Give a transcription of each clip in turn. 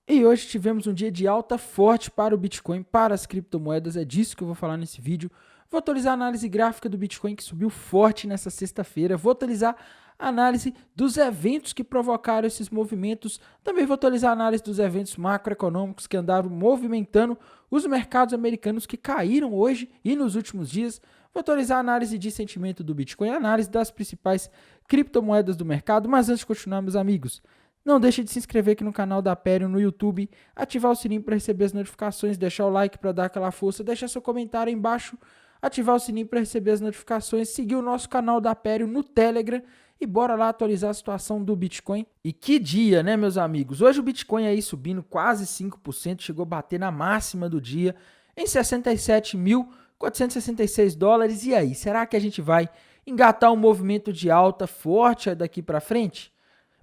E hoje tivemos um dia de alta forte para o Bitcoin, para as criptomoedas, é disso que eu vou falar nesse vídeo. Vou atualizar a análise gráfica do Bitcoin que subiu forte nessa sexta-feira, vou atualizar a análise dos eventos que provocaram esses movimentos, também vou atualizar a análise dos eventos macroeconômicos que andaram movimentando os mercados americanos que caíram hoje e nos últimos dias. Vou atualizar a análise de sentimento do Bitcoin, a análise das principais criptomoedas do mercado, mas antes de continuar, meus amigos, não deixe de se inscrever aqui no canal da Aperio no YouTube, ativar o sininho para receber as notificações, deixar o like para dar aquela força, deixar seu comentário aí embaixo, ativar o sininho para receber as notificações, seguir o nosso canal da Aperio no Telegram e bora lá atualizar a situação do Bitcoin. E que dia, né, meus amigos? Hoje o Bitcoin aí subindo quase 5%, chegou a bater na máxima do dia em 67.466 dólares. E aí, será que a gente vai engatar um movimento de alta forte daqui para frente?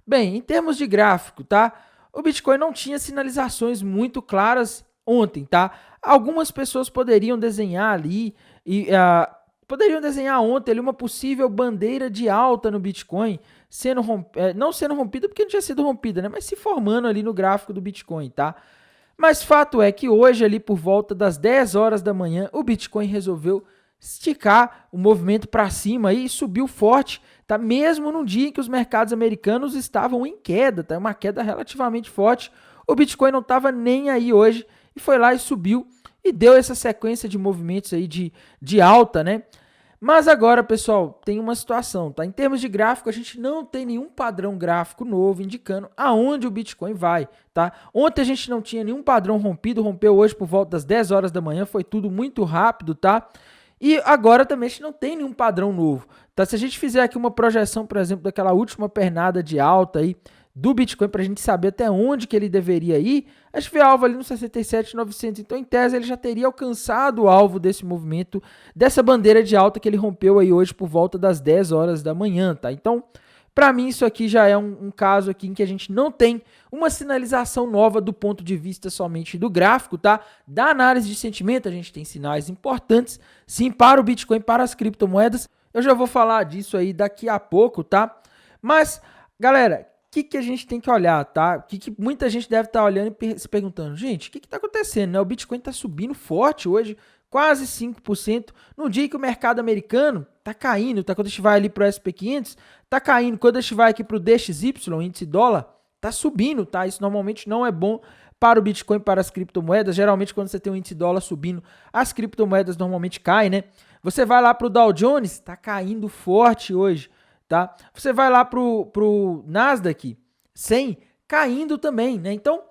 Bem, em termos de gráfico, tá? O Bitcoin não tinha sinalizações muito claras ontem, tá? Algumas pessoas poderiam desenhar ali poderiam desenhar ontem ali uma possível bandeira de alta no Bitcoin, não sendo rompida porque não tinha sido rompida, né? Mas se formando ali no gráfico do Bitcoin, tá? Mas fato é que hoje ali por volta das 10 horas da manhã, o Bitcoin resolveu esticar o movimento para cima e subiu forte, tá? Mesmo num dia em que os mercados americanos estavam em queda, tá? Uma queda relativamente forte. O Bitcoin não estava nem aí hoje e foi lá e subiu e deu essa sequência de movimentos aí de alta, né? Mas agora, pessoal, tem uma situação, tá? Em termos de gráfico, a gente não tem nenhum padrão gráfico novo indicando aonde o Bitcoin vai, tá? Ontem a gente não tinha nenhum padrão rompido, rompeu hoje por volta das 10 horas da manhã, foi tudo muito rápido, tá? E agora também a gente não tem nenhum padrão novo, tá? Se a gente fizer aqui uma projeção, por exemplo, daquela última pernada de alta aí do Bitcoin para a gente saber até onde que ele deveria ir, a gente vê alvo ali no 67.900, então em tese ele já teria alcançado o alvo desse movimento, dessa bandeira de alta que ele rompeu aí hoje por volta das 10 horas da manhã, tá? Então, para mim isso aqui já é um caso aqui em que a gente não tem uma sinalização nova do ponto de vista somente do gráfico, tá? Da análise de sentimento, a gente tem sinais importantes, sim, para o Bitcoin, para as criptomoedas. Eu já vou falar disso aí daqui a pouco, tá? Mas, galera, o que a gente tem que olhar, tá? O que muita gente deve estar olhando e se perguntando, gente, o que está acontecendo, né? O Bitcoin está subindo forte hoje, quase 5%, no dia que o mercado americano está caindo, tá? Quando a gente vai ali para o SP500, está caindo. Quando a gente vai aqui para o DXY, índice dólar, está subindo, tá? Isso normalmente não é bom para o Bitcoin, para as criptomoedas. Geralmente, quando você tem um índice dólar subindo, as criptomoedas normalmente caem, né? Você vai lá para o Dow Jones, está caindo forte hoje. Tá? Você vai lá pro Nasdaq 100 caindo também, né? Então,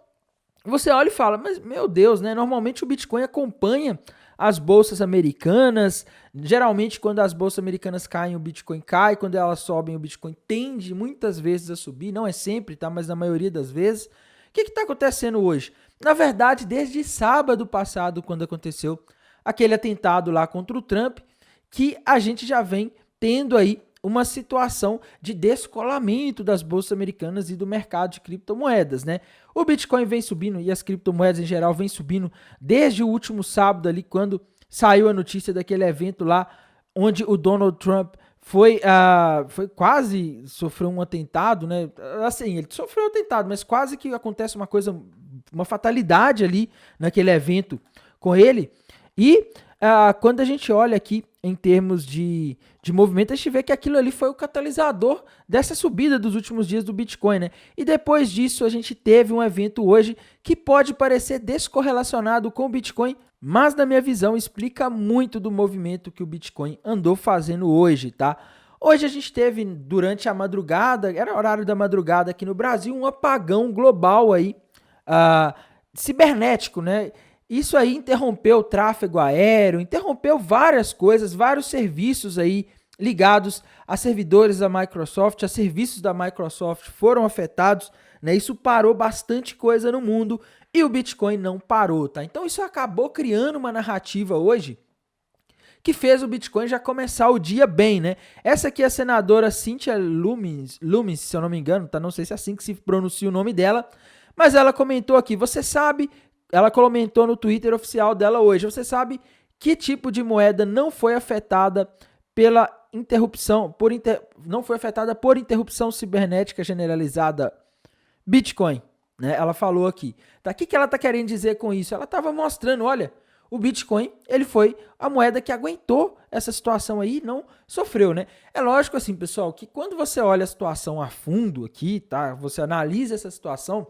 você olha e fala, mas meu Deus, né? Normalmente o Bitcoin acompanha as bolsas americanas. Geralmente, quando as bolsas americanas caem, o Bitcoin cai. Quando elas sobem, o Bitcoin tende muitas vezes a subir. Não é sempre, tá? Mas na maioria das vezes. O que está acontecendo hoje? Na verdade, desde sábado passado, quando aconteceu aquele atentado lá contra o Trump, que a gente já vem tendo aí uma situação de descolamento das bolsas americanas e do mercado de criptomoedas, né? O Bitcoin vem subindo e as criptomoedas em geral vem subindo desde o último sábado ali, quando saiu a notícia daquele evento lá, onde o Donald Trump foi quase sofreu um atentado, né? Assim, ele sofreu um atentado, mas quase que acontece uma coisa, uma fatalidade ali naquele evento com ele. E quando a gente olha aqui em termos de movimento, a gente vê que aquilo ali foi o catalisador dessa subida dos últimos dias do Bitcoin, né? E depois disso a gente teve um evento hoje que pode parecer descorrelacionado com o Bitcoin, mas na minha visão explica muito do movimento que o Bitcoin andou fazendo hoje, tá? Hoje a gente teve durante a madrugada, era horário da madrugada aqui no Brasil, um apagão global aí, cibernético, né? Isso aí interrompeu o tráfego aéreo, interrompeu várias coisas, vários serviços aí ligados a servidores da Microsoft, a serviços da Microsoft foram afetados, né? Isso parou bastante coisa no mundo e o Bitcoin não parou, tá? Então isso acabou criando uma narrativa hoje que fez o Bitcoin já começar o dia bem, né? Essa aqui é a senadora Cynthia Lummis, se eu não me engano, tá? Não sei se é assim que se pronuncia o nome dela, mas ela comentou aqui, ela comentou no Twitter oficial dela hoje, você sabe que tipo de moeda não foi afetada pela interrupção, não foi afetada por interrupção cibernética generalizada? Bitcoin, né? Ela falou aqui. Tá? O que ela está querendo dizer com isso? Ela estava mostrando, olha, o Bitcoin, ele foi a moeda que aguentou essa situação aí e não sofreu, né? É lógico assim, pessoal, que quando você olha a situação a fundo aqui, tá? Você analisa essa situação,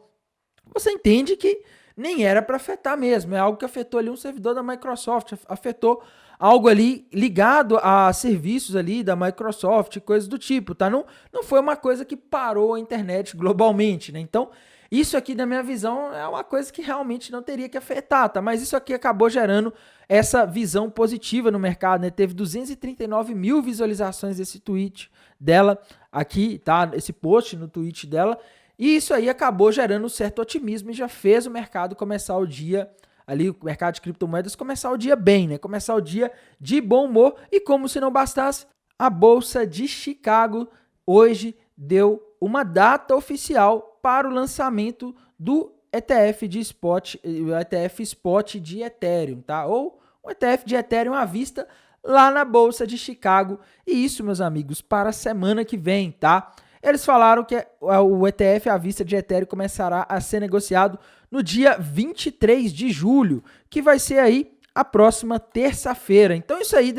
você entende que nem era para afetar mesmo. É algo que afetou ali um servidor da Microsoft, afetou algo ali ligado a serviços ali da Microsoft, coisas do tipo, tá? Não foi uma coisa que parou a internet globalmente, né? Então, isso aqui, na minha visão, é uma coisa que realmente não teria que afetar, tá? Mas isso aqui acabou gerando essa visão positiva no mercado, né? Teve 239 mil visualizações desse tweet dela aqui, tá? Esse post no tweet dela. E isso aí acabou gerando um certo otimismo e já fez o mercado começar o dia ali, o mercado de criptomoedas começar o dia bem, né? Começar o dia de bom humor. E como se não bastasse, a Bolsa de Chicago hoje deu uma data oficial para o lançamento do ETF de spot, o ETF Spot de Ethereum, tá? Ou um ETF de Ethereum à vista lá na Bolsa de Chicago. E isso, meus amigos, para a semana que vem, tá? Eles falaram que o ETF à vista de Ethereum começará a ser negociado no dia 23 de julho, que vai ser aí a próxima terça-feira. Então isso aí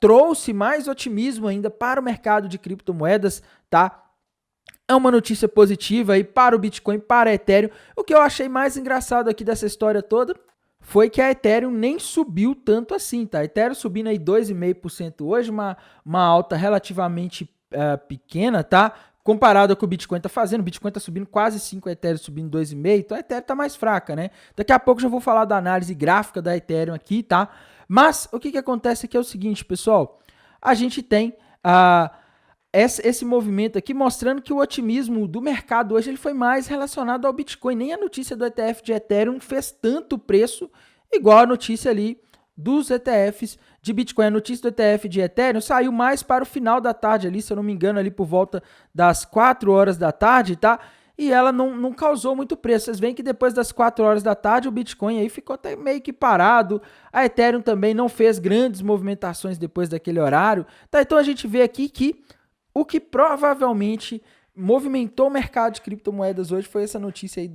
trouxe mais otimismo ainda para o mercado de criptomoedas, tá? É uma notícia positiva aí para o Bitcoin, para a Ethereum. O que eu achei mais engraçado aqui dessa história toda foi que a Ethereum nem subiu tanto assim, tá? A Ethereum subindo aí 2,5% hoje, uma alta relativamente pequena, tá? Comparado com o que o Bitcoin tá fazendo, o Bitcoin tá subindo quase 5, a Ethereum subindo 2,5, então a Ethereum tá mais fraca, né? Daqui a pouco eu já vou falar da análise gráfica da Ethereum aqui, tá? Mas o que acontece aqui é o seguinte, pessoal, a gente tem esse movimento aqui mostrando que o otimismo do mercado hoje ele foi mais relacionado ao Bitcoin, nem a notícia do ETF de Ethereum fez tanto preço igual a notícia ali dos ETFs de Bitcoin. A notícia do ETF de Ethereum saiu mais para o final da tarde ali, se eu não me engano, ali por volta das 4 horas da tarde, tá? E ela não causou muito preço. Vocês veem que depois das 4 horas da tarde o Bitcoin aí ficou até meio que parado. A Ethereum também não fez grandes movimentações depois daquele horário. Tá? Então a gente vê aqui que o que provavelmente movimentou o mercado de criptomoedas hoje foi essa notícia aí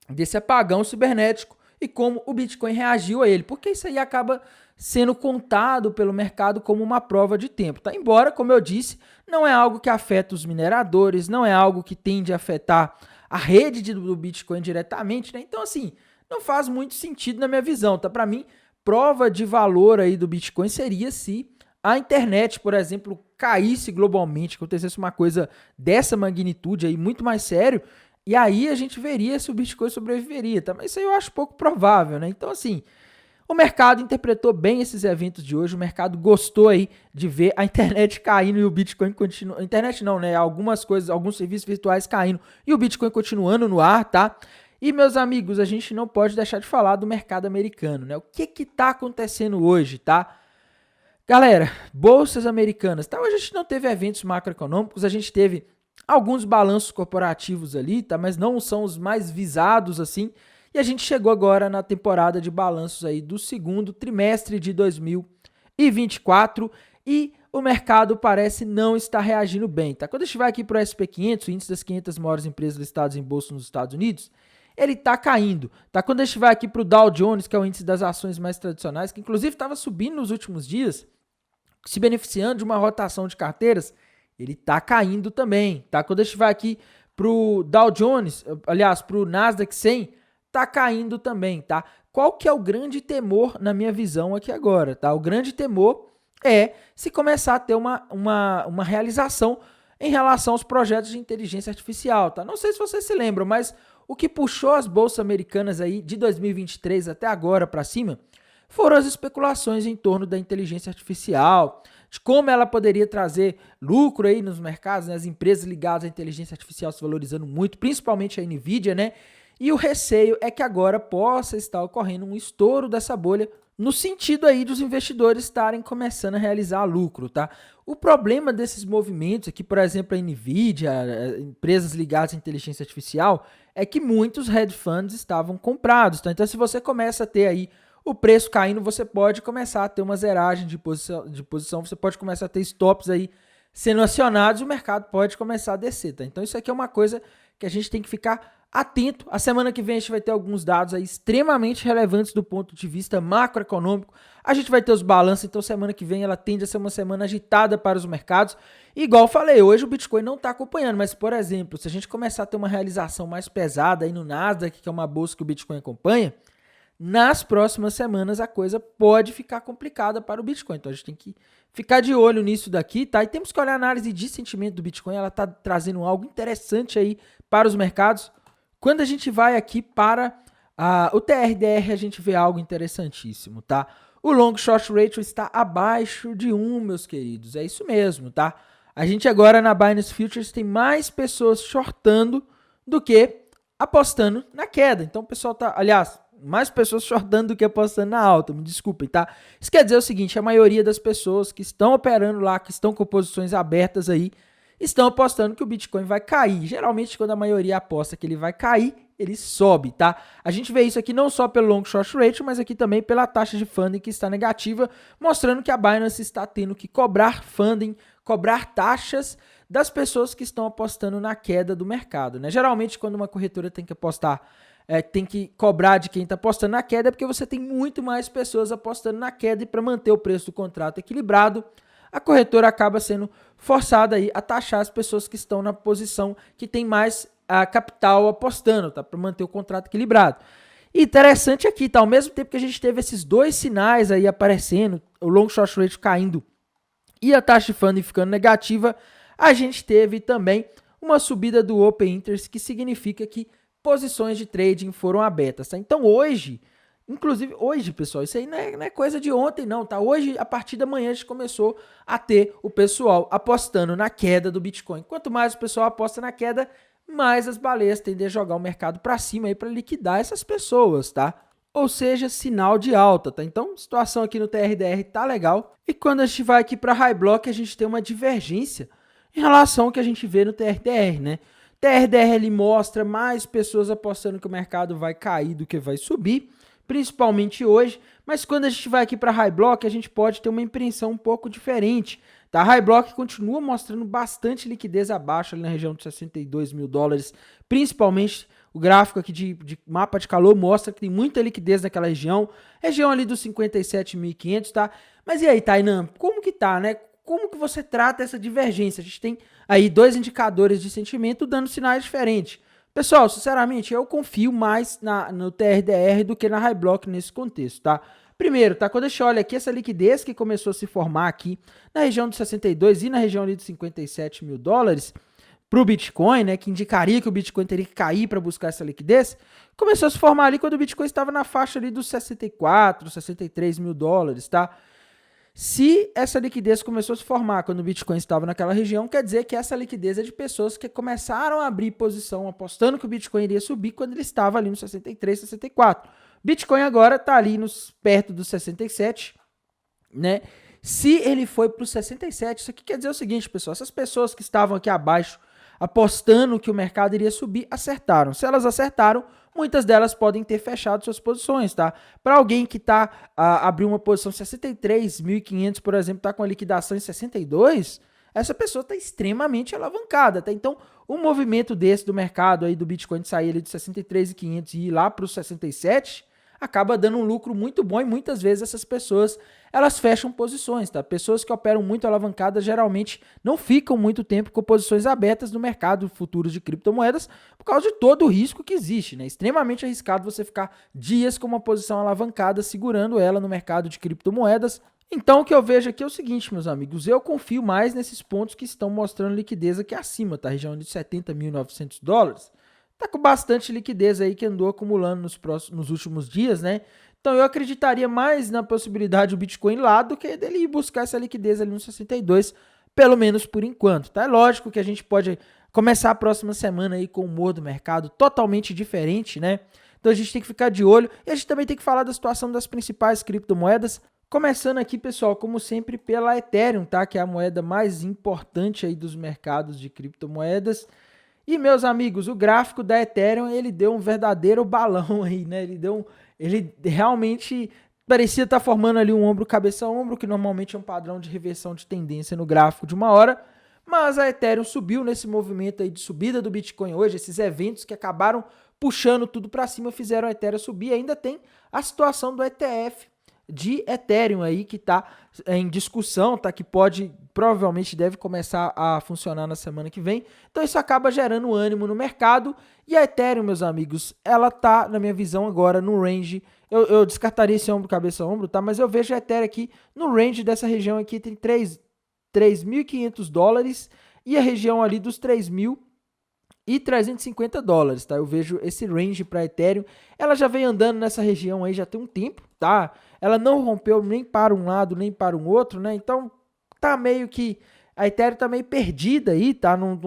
desse apagão cibernético e como o Bitcoin reagiu a ele, porque isso aí acaba sendo contado pelo mercado como uma prova de tempo, tá? Embora, como eu disse, não é algo que afeta os mineradores, não é algo que tende a afetar a rede do Bitcoin diretamente, né? Então, assim, não faz muito sentido na minha visão, tá? Para mim, prova de valor aí do Bitcoin seria se a internet, por exemplo, caísse globalmente, acontecesse uma coisa dessa magnitude aí, muito mais sério, e aí a gente veria se o Bitcoin sobreviveria, tá? Mas isso aí eu acho pouco provável, né? Então, assim, o mercado interpretou bem esses eventos de hoje, o mercado gostou aí de ver a internet caindo e o Bitcoin continuando. Internet não, né? Algumas coisas, alguns serviços virtuais caindo e o Bitcoin continuando no ar, tá? E, meus amigos, a gente não pode deixar de falar do mercado americano, né? O que tá acontecendo hoje, tá? Galera, bolsas americanas, tá? Hoje a gente não teve eventos macroeconômicos, a gente teve alguns balanços corporativos ali, tá? Mas não são os mais visados assim. E a gente chegou agora na temporada de balanços aí do segundo trimestre de 2024 e o mercado parece não estar reagindo bem, tá? Quando a gente vai aqui para o SP500, o índice das 500 maiores empresas listadas em bolsa nos Estados Unidos, ele está caindo, tá? Quando a gente vai aqui para o Dow Jones, que é o índice das ações mais tradicionais, que inclusive estava subindo nos últimos dias, se beneficiando de uma rotação de carteiras, ele está caindo também, tá? Quando a gente vai aqui para o Dow Jones, aliás, para o Nasdaq 100, tá caindo também, tá? Qual que é o grande temor na minha visão aqui agora, tá? O grande temor é se começar a ter uma realização em relação aos projetos de inteligência artificial, tá? Não sei se vocês se lembram, mas o que puxou as bolsas americanas aí de 2023 até agora para cima foram as especulações em torno da inteligência artificial, de como ela poderia trazer lucro aí nos mercados, né? As empresas ligadas à inteligência artificial se valorizando muito, principalmente a Nvidia, né? E o receio é que agora possa estar ocorrendo um estouro dessa bolha no sentido aí dos investidores estarem começando a realizar lucro, tá? O problema desses movimentos aqui, por exemplo, a Nvidia, empresas ligadas à inteligência artificial, é que muitos hedge funds estavam comprados, tá? Então, se você começa a ter aí o preço caindo, você pode começar a ter uma zeragem de posição, você pode começar a ter stops aí sendo acionados e o mercado pode começar a descer, tá? Então isso aqui é uma coisa que a gente tem que ficar atento. A semana que vem a gente vai ter alguns dados aí extremamente relevantes do ponto de vista macroeconômico. A gente vai ter os balanços, então semana que vem ela tende a ser uma semana agitada para os mercados. Igual eu falei, hoje o Bitcoin não está acompanhando, mas, por exemplo, se a gente começar a ter uma realização mais pesada aí no Nasdaq, que é uma bolsa que o Bitcoin acompanha, nas próximas semanas a coisa pode ficar complicada para o Bitcoin. Então a gente tem que ficar de olho nisso daqui, tá? E temos que olhar a análise de sentimento do Bitcoin, ela está trazendo algo interessante aí para os mercados. Quando a gente vai aqui para o TRDR, a gente vê algo interessantíssimo, tá? O long short ratio está abaixo de 1, meus queridos. É isso mesmo, tá? A gente agora na Binance Futures tem mais pessoas shortando do que apostando na queda. Então o pessoal tá, aliás, mais pessoas shortando do que apostando na alta, me desculpem, tá? Isso quer dizer o seguinte, a maioria das pessoas que estão operando lá, que estão com posições abertas aí, estão apostando que o Bitcoin vai cair. Geralmente, quando a maioria aposta que ele vai cair, ele sobe, tá? A gente vê isso aqui não só pelo long short ratio, mas aqui também pela taxa de funding que está negativa, mostrando que a Binance está tendo que cobrar funding, cobrar taxas das pessoas que estão apostando na queda do mercado, né? Geralmente, quando uma corretora tem que apostar, tem que cobrar de quem está apostando na queda, é porque você tem muito mais pessoas apostando na queda e para manter o preço do contrato equilibrado, a corretora acaba sendo forçada aí a taxar as pessoas que estão na posição que tem mais capital apostando, tá? Para manter o contrato equilibrado. E interessante aqui, tá? Ao mesmo tempo que a gente teve esses dois sinais aí aparecendo, o long short rate caindo e a taxa de funding ficando negativa, a gente teve também uma subida do Open Interest, que significa que posições de trading foram abertas, tá? Então hoje, inclusive hoje, pessoal, isso aí não é coisa de ontem não, tá? Hoje, a partir da manhã, a gente começou a ter o pessoal apostando na queda do Bitcoin. Quanto mais o pessoal aposta na queda, mais as baleias tendem a jogar o mercado para cima aí para liquidar essas pessoas, tá? Ou seja, sinal de alta, tá? Então, a situação aqui no TRDR tá legal. E quando a gente vai aqui para High Block, a gente tem uma divergência em relação ao que a gente vê no TRDR, né? TRDR ele mostra mais pessoas apostando que o mercado vai cair do que vai subir, principalmente hoje, mas quando a gente vai aqui para High Block, a gente pode ter uma impressão um pouco diferente, tá? High Block continua mostrando bastante liquidez abaixo ali na região de 62 mil dólares, principalmente o gráfico aqui de mapa de calor mostra que tem muita liquidez naquela região ali dos 57.500, tá? Mas e aí, Tainan, como que tá, né? Como que você trata essa divergência? A gente tem aí dois indicadores de sentimento dando sinais diferentes. Pessoal, sinceramente, eu confio mais no TRDR do que na High Block nesse contexto, tá? Primeiro, tá? Quando a gente olha aqui, essa liquidez que começou a se formar aqui na região dos 62 e na região ali dos 57 mil dólares para o Bitcoin, né? Que indicaria que o Bitcoin teria que cair para buscar essa liquidez, começou a se formar ali quando o Bitcoin estava na faixa ali dos 64, 63 mil dólares, tá? Se essa liquidez começou a se formar quando o Bitcoin estava naquela região, quer dizer que essa liquidez é de pessoas que começaram a abrir posição apostando que o Bitcoin iria subir quando ele estava ali nos 63, 64. Bitcoin agora está ali perto dos 67, né? Se ele foi para os 67, isso aqui quer dizer o seguinte, pessoal, essas pessoas que estavam aqui abaixo apostando que o mercado iria subir, acertaram. Se elas acertaram, muitas delas podem ter fechado suas posições, tá? Para alguém que abriu uma posição 63.500, por exemplo, tá com a liquidação em 62, essa pessoa está extremamente alavancada, tá? Então, um movimento desse do mercado aí do Bitcoin de sair ali de 63.500 e ir lá para os 67, acaba dando um lucro muito bom e muitas vezes essas pessoas, elas fecham posições, tá? Pessoas que operam muito alavancadas geralmente não ficam muito tempo com posições abertas no mercado futuros de criptomoedas por causa de todo o risco que existe, né? Extremamente arriscado você ficar dias com uma posição alavancada segurando ela no mercado de criptomoedas. Então o que eu vejo aqui é o seguinte, meus amigos, eu confio mais nesses pontos que estão mostrando liquidez aqui acima, tá? Região de 70.900 dólares. Tá com bastante liquidez aí que andou acumulando nos últimos dias, né? Então eu acreditaria mais na possibilidade do Bitcoin lá do que dele ir buscar essa liquidez ali no 62, pelo menos por enquanto, tá? É lógico que a gente pode começar a próxima semana aí com o humor do mercado totalmente diferente, né? Então a gente tem que ficar de olho e a gente também tem que falar da situação das principais criptomoedas. Começando aqui, pessoal, como sempre, pela Ethereum, tá? Que é a moeda mais importante aí dos mercados de criptomoedas. E, meus amigos, o gráfico da Ethereum, ele deu um verdadeiro balão aí, né? Ele realmente parecia estar formando ali um ombro, cabeça, ombro, que normalmente é um padrão de reversão de tendência no gráfico de uma hora. mas a Ethereum subiu nesse movimento aí de subida do Bitcoin hoje, esses eventos que acabaram puxando tudo para cima, fizeram a Ethereum subir. Ainda tem a situação do ETF de Ethereum aí que está em discussão, tá? Que provavelmente deve começar a funcionar na semana que vem. Então isso acaba gerando ânimo no mercado. E a Ethereum, meus amigos, ela tá, na minha visão agora, no range. Eu descartaria esse ombro, cabeça, ombro, tá? Mas eu vejo a Ethereum aqui no range dessa região aqui, tem 3.500 dólares e a região ali dos 3.350 dólares, tá? Eu vejo esse range para Ethereum. Ela já vem andando nessa região aí já tem um tempo, tá? Ela não rompeu nem para um lado, nem para um outro, né? Então, tá meio que a Ethereum tá meio perdida aí, tá? Não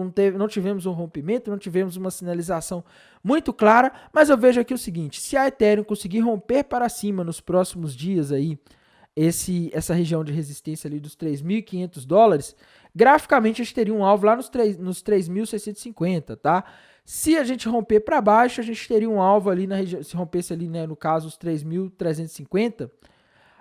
tivemos um rompimento, não tivemos uma sinalização muito clara, mas eu vejo aqui o seguinte, se a Ethereum conseguir romper para cima nos próximos dias aí, essa região de resistência ali dos 3.500 dólares, graficamente a gente teria um alvo lá nos 3.650, tá? Se a gente romper para baixo, a gente teria um alvo ali na região, se rompesse ali, né, no caso, os 3.350,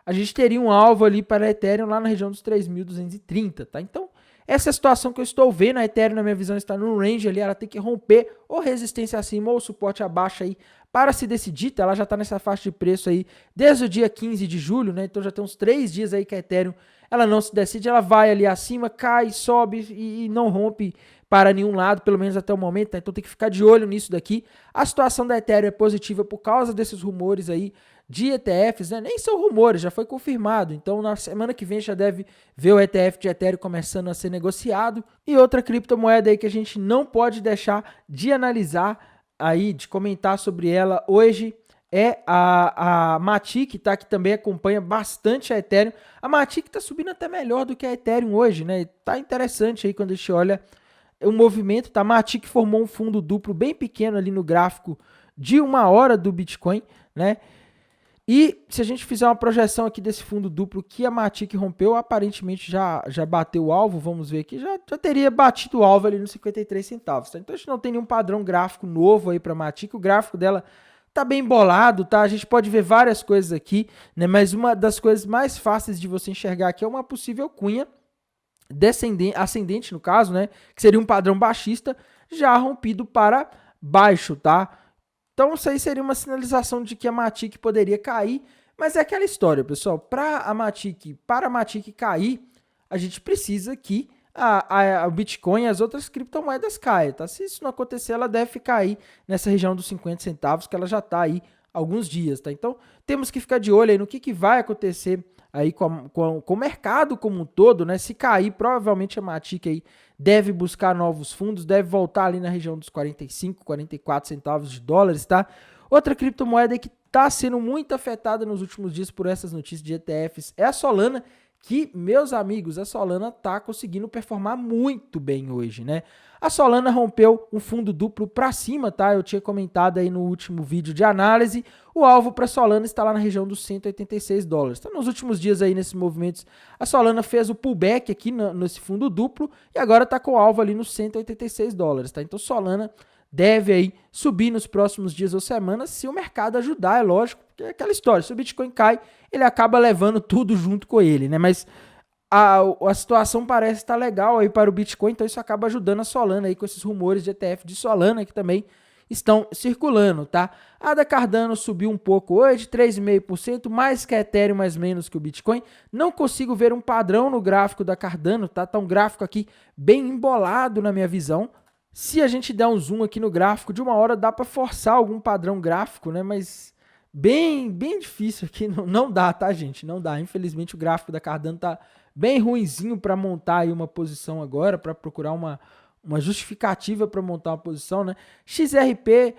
a gente teria um alvo ali para a Ethereum lá na região dos 3.230, tá? Então, essa é a situação que eu estou vendo, a Ethereum, na minha visão, está no range ali, ela tem que romper ou resistência acima ou suporte abaixo aí para se decidir, tá? Ela já está nessa faixa de preço aí desde o dia 15 de julho, né? Então já tem uns 3 dias aí que a Ethereum, ela não se decide, ela vai ali acima, cai, sobe e não rompe para nenhum lado, pelo menos até o momento, tá? Então tem que ficar de olho nisso daqui. A situação da Ethereum é positiva por causa desses rumores aí de ETFs, né? Nem são rumores, já foi confirmado. Então na semana que vem já deve ver o ETF de Ethereum começando a ser negociado. E outra criptomoeda aí que a gente não pode deixar de analisar aí, de comentar sobre ela hoje, é a Matic, tá? Que também acompanha bastante a Ethereum. A Matic tá subindo até melhor do que a Ethereum hoje, né? Tá interessante aí quando a gente olha o movimento, tá? A Matic formou um fundo duplo bem pequeno ali no gráfico de 1 hora do Bitcoin, né? E se a gente fizer uma projeção aqui desse fundo duplo que a Matic rompeu, aparentemente já bateu o alvo, vamos ver aqui, já teria batido o alvo ali nos 53 centavos, tá? Então a gente não tem nenhum padrão gráfico novo aí para a Matic, o gráfico dela tá bem bolado, tá? A gente pode ver várias coisas aqui, né? Mas uma das coisas mais fáceis de você enxergar aqui é uma possível cunha ascendente no caso, né? Que seria um padrão baixista já rompido para baixo, tá? Então isso aí seria uma sinalização de que a Matic poderia cair, mas é aquela história, pessoal, para a Matic cair, a gente precisa que o Bitcoin e as outras criptomoedas caiam, tá? Se isso não acontecer, ela deve ficar aí nessa região dos 50 centavos, que ela já está aí há alguns dias, tá? Então temos que ficar de olho aí no que vai acontecer aí com o mercado como um todo, né? Se cair, provavelmente a Matic aí deve buscar novos fundos, deve voltar ali na região dos 45, 44 centavos de dólares, tá? Outra criptomoeda que está sendo muito afetada nos últimos dias por essas notícias de ETFs é a Solana, que, meus amigos, a Solana está conseguindo performar muito bem hoje, né? A Solana rompeu um fundo duplo para cima, tá? Eu tinha comentado aí no último vídeo de análise. O alvo para a Solana está lá na região dos 186 dólares. Então, nos últimos dias aí, nesses movimentos, a Solana fez o pullback aqui nesse fundo duplo e agora está com o alvo ali nos 186 dólares, tá? Então, Solana deve aí subir nos próximos dias ou semanas se o mercado ajudar, é lógico, porque é aquela história, se o Bitcoin cai, ele acaba levando tudo junto com ele, né? Mas a situação parece estar legal aí para o Bitcoin, então isso acaba ajudando a Solana aí com esses rumores de ETF de Solana que também estão circulando, tá? A da Cardano subiu um pouco hoje, 3,5%, mais que a Ethereum, mais menos que o Bitcoin. Não consigo ver um padrão no gráfico da Cardano, tá? Tá um gráfico aqui bem embolado na minha visão. Se a gente der um zoom aqui no gráfico de 1 hora, dá para forçar algum padrão gráfico, né? Mas bem difícil aqui, não dá, tá, gente? Não dá. Infelizmente o gráfico da Cardano tá bem ruinzinho para montar aí uma posição agora, para procurar uma justificativa para montar uma posição, né? XRP,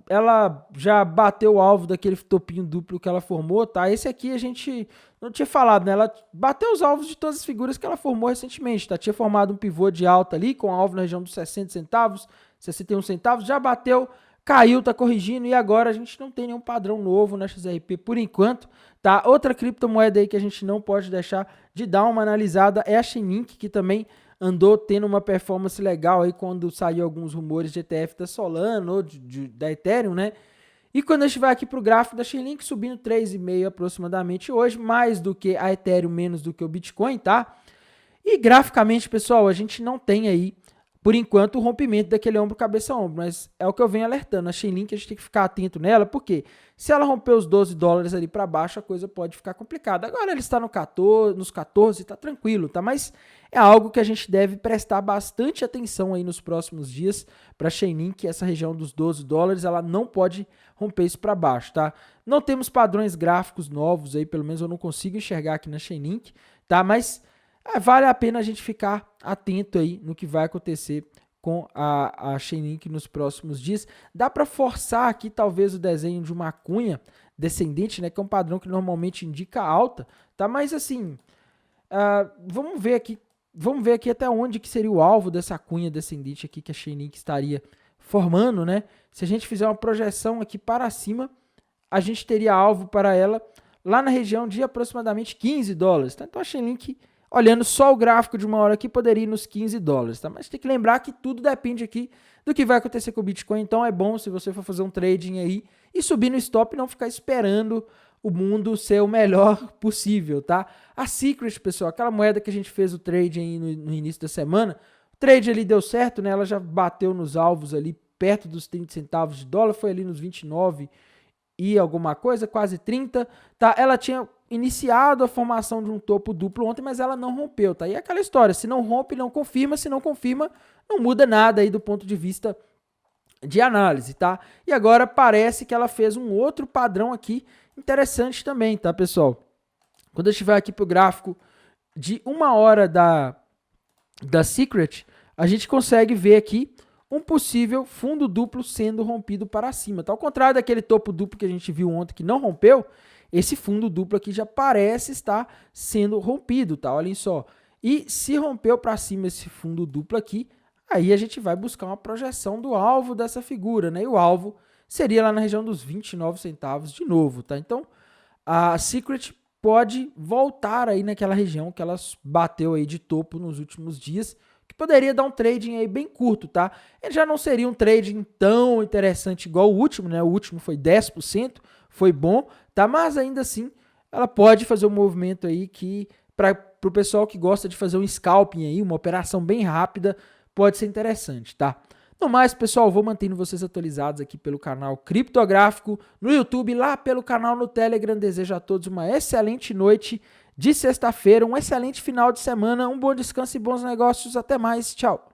ela já bateu o alvo daquele topinho duplo que ela formou, tá? Esse aqui a gente não tinha falado, né? Ela bateu os alvos de todas as figuras que ela formou recentemente, tá? Tinha formado um pivô de alta ali, com alvo na região dos 60 centavos, 61 centavos, já bateu, caiu, tá corrigindo, e agora a gente não tem nenhum padrão novo na XRP por enquanto, tá? Outra criptomoeda aí que a gente não pode deixar de dar uma analisada é a Chainlink, que também andou tendo uma performance legal aí quando saiu alguns rumores de ETF da Solana ou da Ethereum, né? E quando a gente vai aqui para o gráfico da Chainlink, subindo 3,5 aproximadamente hoje, mais do que a Ethereum, menos do que o Bitcoin, tá? E graficamente, pessoal, a gente não tem aí, por enquanto, o rompimento daquele ombro cabeça-ombro, mas é o que eu venho alertando. A Chainlink, a gente tem que ficar atento nela, porque se ela romper os $12 ali para baixo, a coisa pode ficar complicada. Agora ele está no 14, nos 14, tá tranquilo, tá? Mas é algo que a gente deve prestar bastante atenção aí nos próximos dias para a Chainlink, essa região dos $12, ela não pode romper isso para baixo, tá? Não temos padrões gráficos novos aí, pelo menos eu não consigo enxergar aqui na Chainlink, tá? Mas vale a pena a gente ficar atento aí no que vai acontecer com a Chainlink nos próximos dias. Dá para forçar aqui talvez o desenho de uma cunha descendente, né, que é um padrão que normalmente indica alta, tá? Mas assim, vamos ver aqui até onde que seria o alvo dessa cunha descendente aqui que a Chainlink estaria formando, né? Se a gente fizer uma projeção aqui para cima, a gente teria alvo para ela lá na região de aproximadamente $15, tá? Então a Chainlink, olhando só o gráfico de uma hora aqui, poderia ir nos $15, tá? Mas tem que lembrar que tudo depende aqui do que vai acontecer com o Bitcoin, então é bom se você for fazer um trading aí e subir no stop e não ficar esperando o mundo ser o melhor possível, tá? A Secret, pessoal, aquela moeda que a gente fez o trade aí no início da semana, o trade ali deu certo, né? Ela já bateu nos alvos ali perto dos 30 centavos de dólar, foi ali nos 29 e alguma coisa, quase 30, tá? Ela tinha iniciado a formação de um topo duplo ontem, mas ela não rompeu, tá? E é aquela história, se não rompe, não confirma, se não confirma, não muda nada aí do ponto de vista de análise, tá? E agora parece que ela fez um outro padrão aqui interessante também, tá, pessoal? Quando eu estiver aqui pro gráfico de uma hora da Secret, a gente consegue ver aqui um possível fundo duplo sendo rompido para cima, tá? Ao contrário daquele topo duplo que a gente viu ontem que não rompeu, esse fundo duplo aqui já parece estar sendo rompido, tá? Olhem só. E se rompeu para cima esse fundo duplo aqui, aí a gente vai buscar uma projeção do alvo dessa figura, né? E o alvo seria lá na região dos 29 centavos de novo, tá? Então, a Secret pode voltar aí naquela região que ela bateu aí de topo nos últimos dias, que poderia dar um trading aí bem curto, tá? Ele já não seria um trading tão interessante igual o último, né? O último foi 10%, foi bom, tá? Mas ainda assim, ela pode fazer um movimento aí que, para o pessoal que gosta de fazer um scalping aí, uma operação bem rápida, pode ser interessante, tá? No mais, pessoal, vou mantendo vocês atualizados aqui pelo canal Criptográfico, no YouTube, lá pelo canal no Telegram. Desejo a todos uma excelente noite de sexta-feira, um excelente final de semana, um bom descanso e bons negócios. Até mais, tchau!